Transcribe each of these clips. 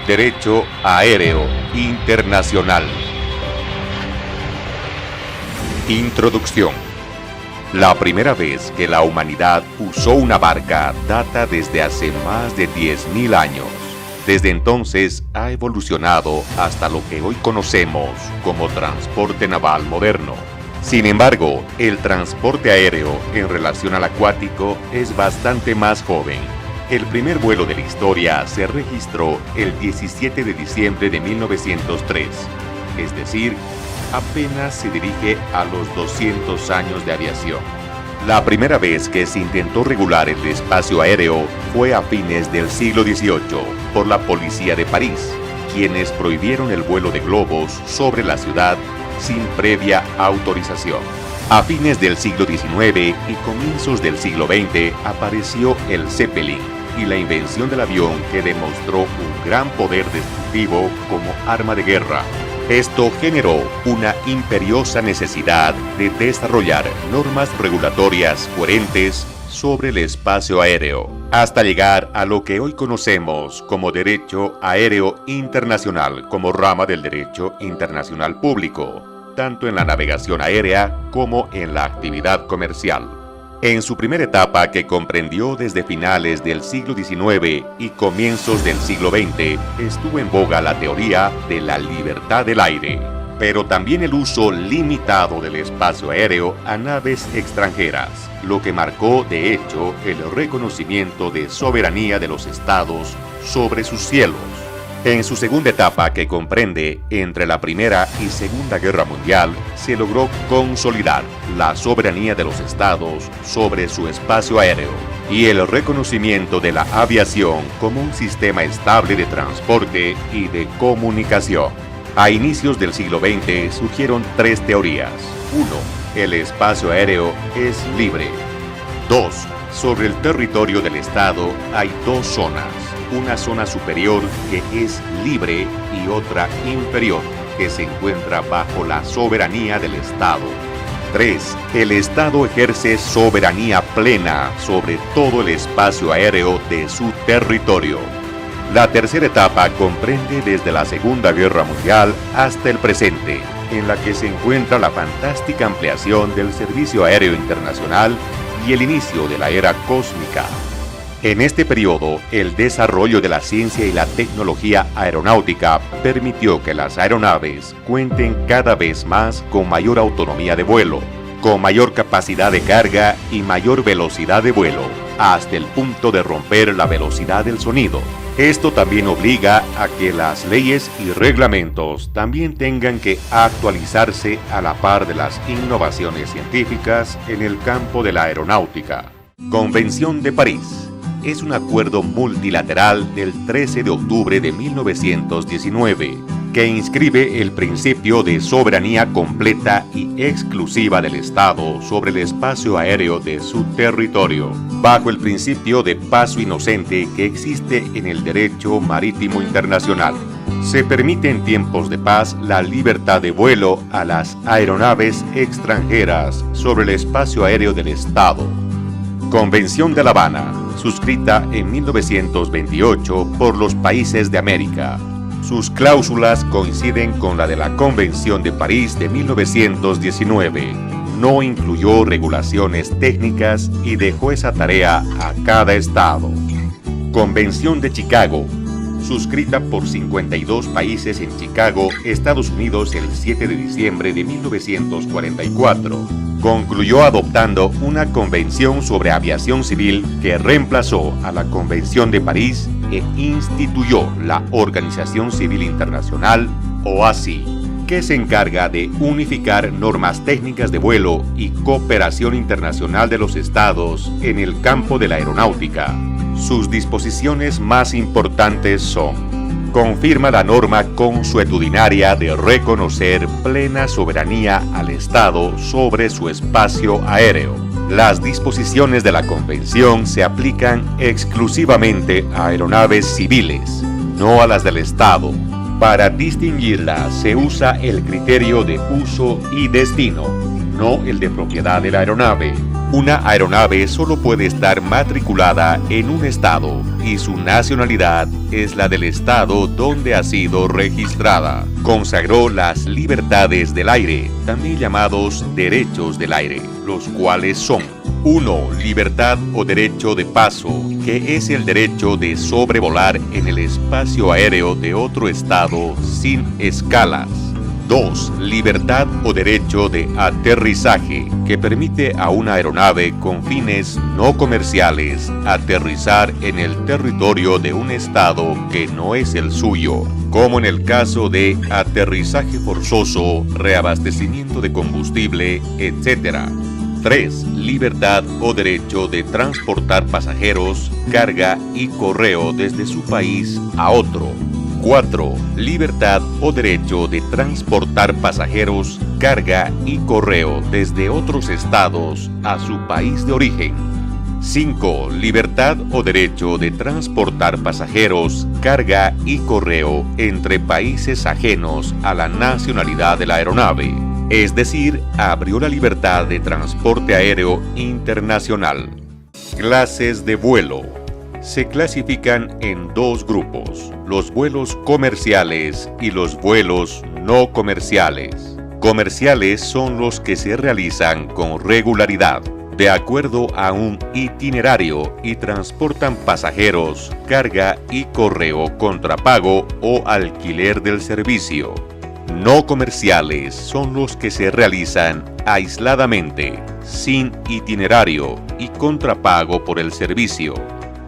Derecho Aéreo Internacional. Introducción. La primera vez que la humanidad usó una barca data desde hace más de 10.000 años. Desde entonces ha evolucionado hasta lo que hoy conocemos como transporte naval moderno. Sin embargo, el transporte aéreo en relación al acuático es bastante más joven. El primer vuelo de la historia se registró el 17 de diciembre de 1903, es decir, apenas se dirige a los 200 años de aviación. La primera vez que se intentó regular el espacio aéreo fue a fines del siglo XVIII por la policía de París, quienes prohibieron el vuelo de globos sobre la ciudad sin previa autorización. A fines del siglo XIX y comienzos del siglo XX apareció el Zeppelin y la invención del avión que demostró un gran poder destructivo como arma de guerra. Esto generó una imperiosa necesidad de desarrollar normas regulatorias coherentes sobre el espacio aéreo, hasta llegar a lo que hoy conocemos como Derecho Aéreo Internacional como rama del Derecho Internacional Público, tanto en la navegación aérea como en la actividad comercial. En su primera etapa, que comprendió desde finales del siglo XIX y comienzos del siglo XX, estuvo en boga la teoría de la libertad del aire, pero también el uso limitado del espacio aéreo a naves extranjeras, lo que marcó de hecho el reconocimiento de soberanía de los estados sobre sus cielos. En su segunda etapa, que comprende entre la Primera y Segunda Guerra Mundial, se logró consolidar la soberanía de los estados sobre su espacio aéreo y el reconocimiento de la aviación como un sistema estable de transporte y de comunicación. A inicios del siglo XX surgieron tres teorías. 1. El espacio aéreo es libre. 2. Sobre el territorio del estado hay dos zonas. Una zona superior que es libre y otra inferior que se encuentra bajo la soberanía del Estado. 3. El Estado ejerce soberanía plena sobre todo el espacio aéreo de su territorio. La tercera etapa comprende desde la Segunda Guerra Mundial hasta el presente, en la que se encuentra la fantástica ampliación del servicio aéreo internacional y el inicio de la era cósmica. En este periodo, el desarrollo de la ciencia y la tecnología aeronáutica permitió que las aeronaves cuenten cada vez más con mayor autonomía de vuelo, con mayor capacidad de carga y mayor velocidad de vuelo, hasta el punto de romper la velocidad del sonido. Esto también obliga a que las leyes y reglamentos también tengan que actualizarse a la par de las innovaciones científicas en el campo de la aeronáutica. Convención de París. Es un acuerdo multilateral del 13 de octubre de 1919 que inscribe el principio de soberanía completa y exclusiva del Estado sobre el espacio aéreo de su territorio, bajo el principio de paso inocente que existe en el derecho marítimo internacional. Se permite en tiempos de paz la libertad de vuelo a las aeronaves extranjeras sobre el espacio aéreo del Estado. Convención de La Habana, suscrita en 1928 por los países de América. Sus cláusulas coinciden con la de la Convención de París de 1919. No incluyó regulaciones técnicas y dejó esa tarea a cada estado. Convención de Chicago, suscrita por 52 países en Chicago, Estados Unidos, el 7 de diciembre de 1944. Concluyó adoptando una convención sobre aviación civil que reemplazó a la Convención de París e instituyó la Organización Civil Internacional, OACI, que se encarga de unificar normas técnicas de vuelo y cooperación internacional de los estados en el campo de la aeronáutica. Sus disposiciones más importantes son: confirma la norma consuetudinaria de reconocer plena soberanía al Estado sobre su espacio aéreo. Las disposiciones de la Convención se aplican exclusivamente a aeronaves civiles, no a las del Estado. Para distinguirlas se usa el criterio de uso y destino, no el de propiedad de la aeronave. Una aeronave solo puede estar matriculada en un estado y su nacionalidad es la del estado donde ha sido registrada. Consagró las libertades del aire, también llamados derechos del aire, los cuales son: 1. Libertad o derecho de paso, que es el derecho de sobrevolar en el espacio aéreo de otro estado sin escalas. 2. Libertad o derecho de aterrizaje, que permite a una aeronave con fines no comerciales aterrizar en el territorio de un estado que no es el suyo, como en el caso de aterrizaje forzoso, reabastecimiento de combustible, etc. 3. Libertad o derecho de transportar pasajeros, carga y correo desde su país a otro. 4. Libertad o derecho de transportar pasajeros, carga y correo desde otros estados a su país de origen. 5. Libertad o derecho de transportar pasajeros, carga y correo entre países ajenos a la nacionalidad de la aeronave. Es decir, abrió la libertad de transporte aéreo internacional. Clases de vuelo. Se clasifican en dos grupos: los vuelos comerciales y los vuelos no comerciales. Comerciales son los que se realizan con regularidad, de acuerdo a un itinerario, y transportan pasajeros, carga y correo contra pago o alquiler del servicio. No comerciales son los que se realizan aisladamente, sin itinerario y contra pago por el servicio.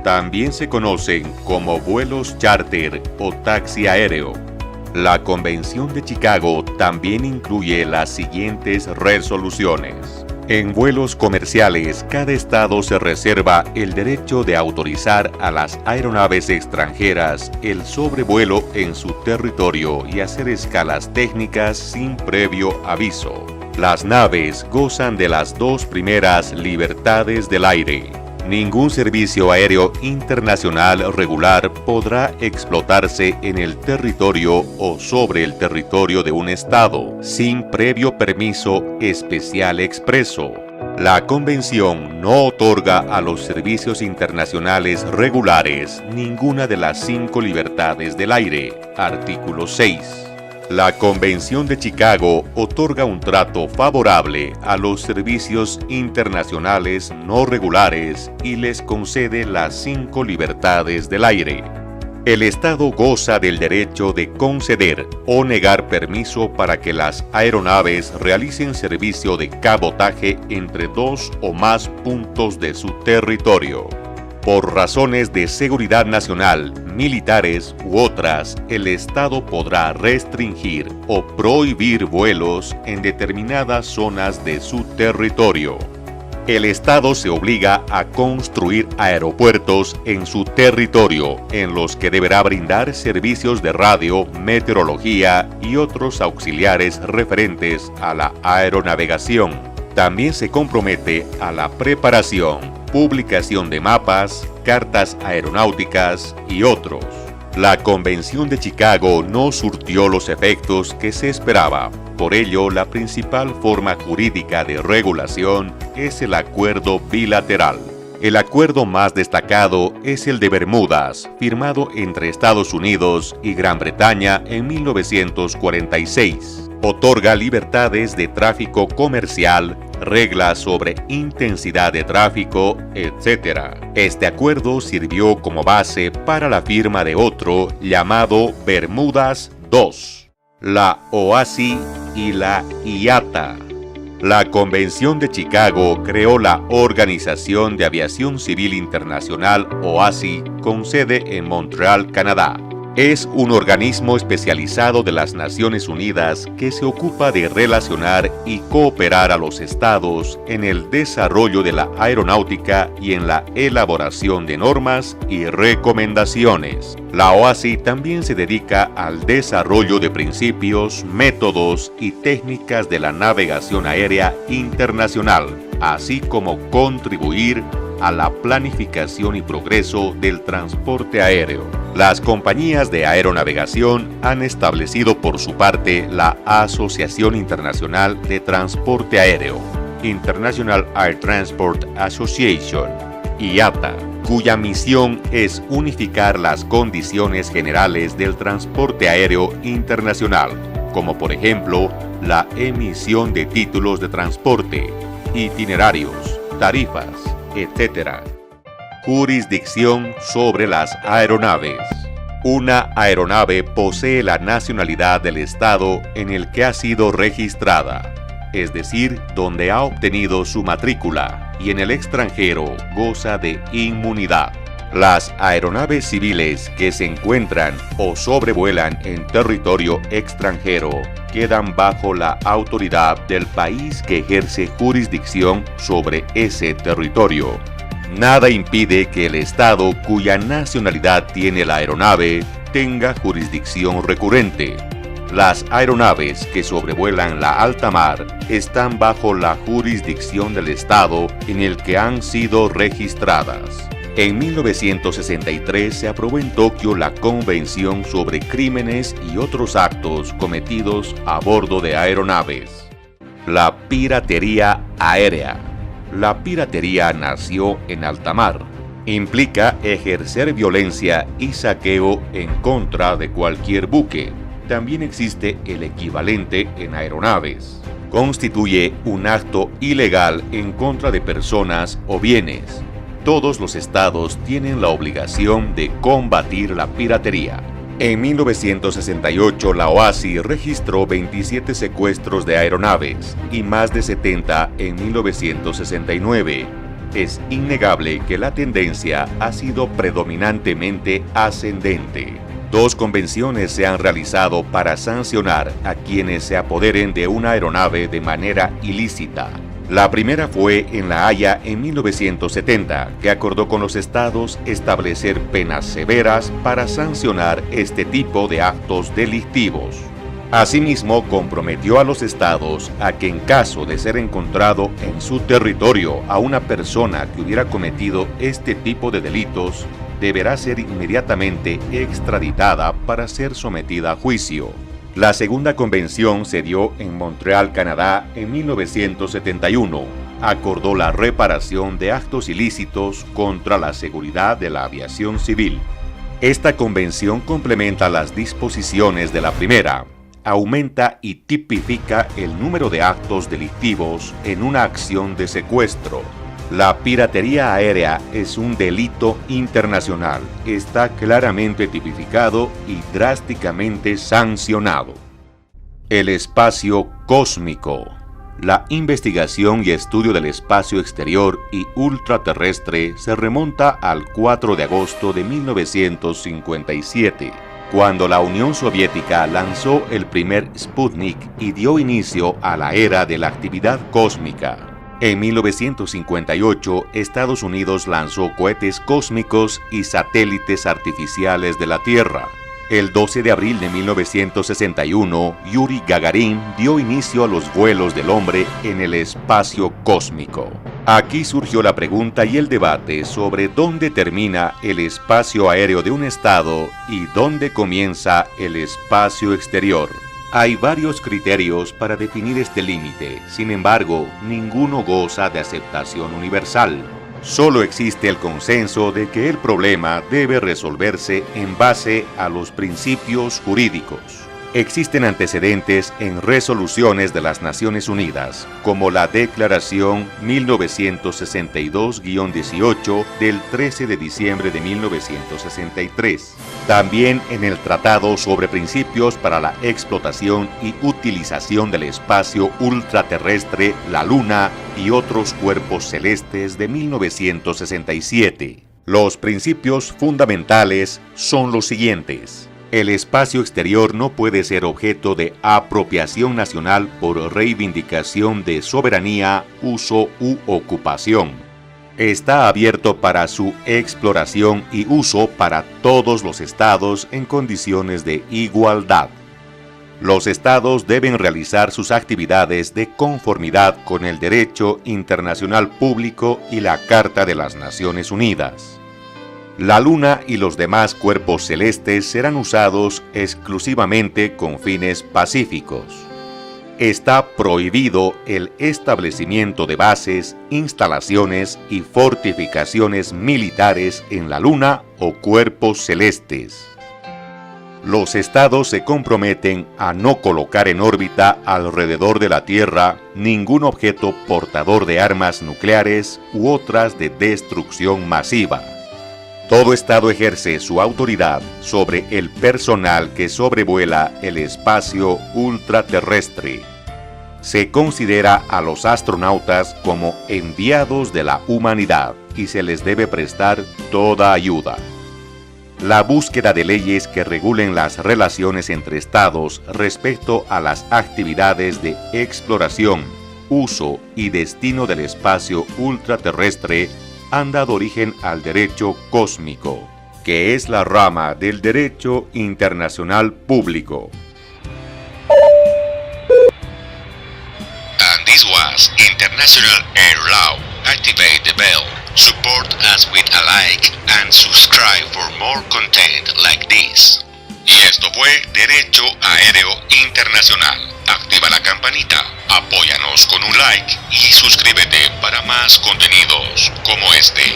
También se conocen como vuelos charter o taxi aéreo. La Convención de Chicago también incluye las siguientes resoluciones. En vuelos comerciales, cada estado se reserva el derecho de autorizar a las aeronaves extranjeras el sobrevuelo en su territorio y hacer escalas técnicas sin previo aviso. Las naves gozan de las dos primeras libertades del aire. Ningún servicio aéreo internacional regular podrá explotarse en el territorio o sobre el territorio de un estado, sin previo permiso especial expreso. La Convención no otorga a los servicios internacionales regulares ninguna de las 5 libertades del aire. Artículo 6. La Convención de Chicago otorga un trato favorable a los servicios internacionales no regulares y les concede las 5 libertades del aire. El Estado goza del derecho de conceder o negar permiso para que las aeronaves realicen servicio de cabotaje entre 2 o más puntos de su territorio. Por razones de seguridad nacional, militares u otras, el Estado podrá restringir o prohibir vuelos en determinadas zonas de su territorio. El Estado se obliga a construir aeropuertos en su territorio, en los que deberá brindar servicios de radio, meteorología y otros auxiliares referentes a la aeronavegación. También se compromete a la preparación, publicación de mapas, cartas aeronáuticas y otros. La Convención de Chicago no surtió los efectos que se esperaba. Por ello, la principal forma jurídica de regulación es el acuerdo bilateral. El acuerdo más destacado es el de Bermudas, firmado entre Estados Unidos y Gran Bretaña en 1946. Otorga libertades de tráfico comercial, reglas sobre intensidad de tráfico, etc. Este acuerdo sirvió como base para la firma de otro llamado Bermudas II, la OASI y la IATA. La Convención de Chicago creó la Organización de Aviación Civil Internacional OASI con sede en Montreal, Canadá. Es un organismo especializado de las Naciones Unidas que se ocupa de relacionar y cooperar a los estados en el desarrollo de la aeronáutica y en la elaboración de normas y recomendaciones. La OASI también se dedica al desarrollo de principios, métodos y técnicas de la navegación aérea internacional, así como contribuir a la planificación y progreso del transporte aéreo. Las compañías de aeronavegación han establecido por su parte la Asociación Internacional de Transporte Aéreo, International Air Transport Association, IATA, cuya misión es unificar las condiciones generales del transporte aéreo internacional, como por ejemplo la emisión de títulos de transporte, itinerarios, tarifas, etc. Jurisdicción sobre las aeronaves. Una aeronave posee la nacionalidad del estado en el que ha sido registrada, es decir, donde ha obtenido su matrícula, y en el extranjero goza de inmunidad. Las aeronaves civiles que se encuentran o sobrevuelan en territorio extranjero quedan bajo la autoridad del país que ejerce jurisdicción sobre ese territorio. Nada impide que el estado cuya nacionalidad tiene la aeronave tenga jurisdicción recurrente. Las aeronaves que sobrevuelan la alta mar están bajo la jurisdicción del estado en el que han sido registradas. En 1963 se aprobó en Tokio la Convención sobre Crímenes y otros actos cometidos a bordo de aeronaves. La piratería aérea. La piratería nació en alta mar. Implica ejercer violencia y saqueo en contra de cualquier buque. También existe el equivalente en aeronaves. Constituye un acto ilegal en contra de personas o bienes. Todos los estados tienen la obligación de combatir la piratería. En 1968, la OASI registró 27 secuestros de aeronaves y más de 70 en 1969. Es innegable que la tendencia ha sido predominantemente ascendente. 2 convenciones se han realizado para sancionar a quienes se apoderen de una aeronave de manera ilícita. La primera fue en La Haya en 1970, que acordó con los estados establecer penas severas para sancionar este tipo de actos delictivos. Asimismo, comprometió a los estados a que en caso de ser encontrado en su territorio a una persona que hubiera cometido este tipo de delitos, deberá ser inmediatamente extraditada para ser sometida a juicio. La segunda convención se dio en Montreal, Canadá, en 1971. Acordó la reparación de actos ilícitos contra la seguridad de la aviación civil. Esta convención complementa las disposiciones de la primera. Aumenta y tipifica el número de actos delictivos en una acción de secuestro. La piratería aérea es un delito internacional, está claramente tipificado y drásticamente sancionado. El espacio cósmico. La investigación y estudio del espacio exterior y ultraterrestre se remonta al 4 de agosto de 1957, cuando la Unión Soviética lanzó el primer Sputnik y dio inicio a la era de la actividad cósmica. En 1958, Estados Unidos lanzó cohetes cósmicos y satélites artificiales de la Tierra. El 12 de abril de 1961, Yuri Gagarin dio inicio a los vuelos del hombre en el espacio cósmico. Aquí surgió la pregunta y el debate sobre dónde termina el espacio aéreo de un estado y dónde comienza el espacio exterior. Hay varios criterios para definir este límite, sin embargo, ninguno goza de aceptación universal. Solo existe el consenso de que el problema debe resolverse en base a los principios jurídicos. Existen antecedentes en resoluciones de las Naciones Unidas, como la Declaración 1962-18 del 13 de diciembre de 1963. También en el Tratado sobre Principios para la Explotación y Utilización del Espacio Ultraterrestre, la Luna y otros cuerpos celestes de 1967. Los principios fundamentales son los siguientes. El espacio exterior no puede ser objeto de apropiación nacional por reivindicación de soberanía, uso u ocupación. Está abierto para su exploración y uso para todos los estados en condiciones de igualdad. Los estados deben realizar sus actividades de conformidad con el derecho internacional público y la Carta de las Naciones Unidas. La Luna y los demás cuerpos celestes serán usados exclusivamente con fines pacíficos. Está prohibido el establecimiento de bases, instalaciones y fortificaciones militares en la Luna o cuerpos celestes. Los estados se comprometen a no colocar en órbita alrededor de la Tierra ningún objeto portador de armas nucleares u otras de destrucción masiva. Todo estado ejerce su autoridad sobre el personal que sobrevuela el espacio ultraterrestre. Se considera a los astronautas como enviados de la humanidad y se les debe prestar toda ayuda. La búsqueda de leyes que regulen las relaciones entre estados respecto a las actividades de exploración, uso y destino del espacio ultraterrestre han dado origen al derecho cósmico, que es la rama del derecho internacional público. And this was International Air Law. Activate the bell. Support us with a like and subscribe for more content like this. Y esto fue Derecho Aéreo Internacional. Activa la campanita, apóyanos con un like y suscríbete para más contenidos como este.